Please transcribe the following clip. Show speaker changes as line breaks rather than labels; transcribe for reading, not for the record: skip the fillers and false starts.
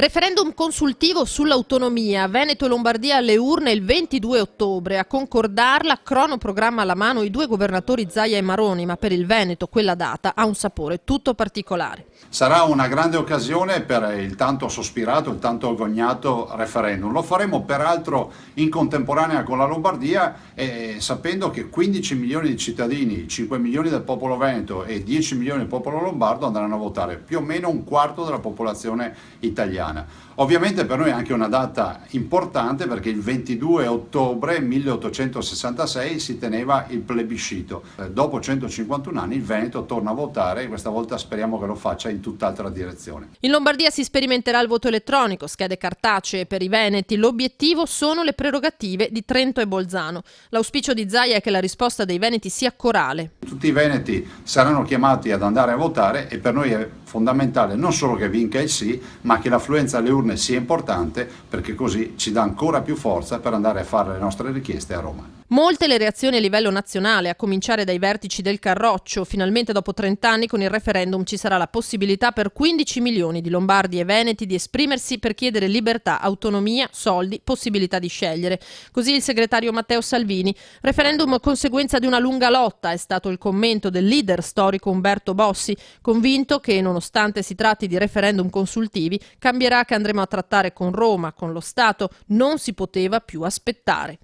Referendum consultivo sull'autonomia. Veneto e Lombardia alle urne il 22 ottobre. A concordarla, cronoprogramma alla mano, i due governatori Zaia e Maroni, ma per il Veneto quella data ha un sapore tutto particolare.
Sarà una grande occasione per il tanto sospirato, il tanto agognato referendum. Lo faremo peraltro in contemporanea con la Lombardia, sapendo che 15 milioni di cittadini, 5 milioni del popolo veneto e 10 milioni del popolo lombardo andranno a votare, più o meno un quarto della popolazione italiana. Ovviamente per noi è anche una data importante perché il 22 ottobre 1866 si teneva il plebiscito. Dopo 151 anni il Veneto torna a votare e questa volta speriamo che lo faccia in tutt'altra direzione.
In Lombardia si sperimenterà il voto elettronico, schede cartacee per i veneti. L'obiettivo sono le prerogative di Trento e Bolzano. L'auspicio di Zaia è che la risposta dei veneti sia corale.
Tutti i veneti saranno chiamati ad andare a votare e per noi è fondamentale non solo che vinca il sì, ma che l'affluenza alle urne sia importante, perché così ci dà ancora più forza per andare a fare le nostre richieste a Roma.
Molte le reazioni a livello nazionale, a cominciare dai vertici del Carroccio. Finalmente dopo 30 anni con il referendum ci sarà la possibilità per 15 milioni di lombardi e veneti di esprimersi per chiedere libertà, autonomia, soldi, possibilità di scegliere. Così il segretario Matteo Salvini. Referendum conseguenza di una lunga lotta, è stato il commento del leader storico Umberto Bossi, convinto che nonostante si tratti di referendum consultivi, cambierà che andremo a trattare con Roma, con lo Stato, non si poteva più aspettare.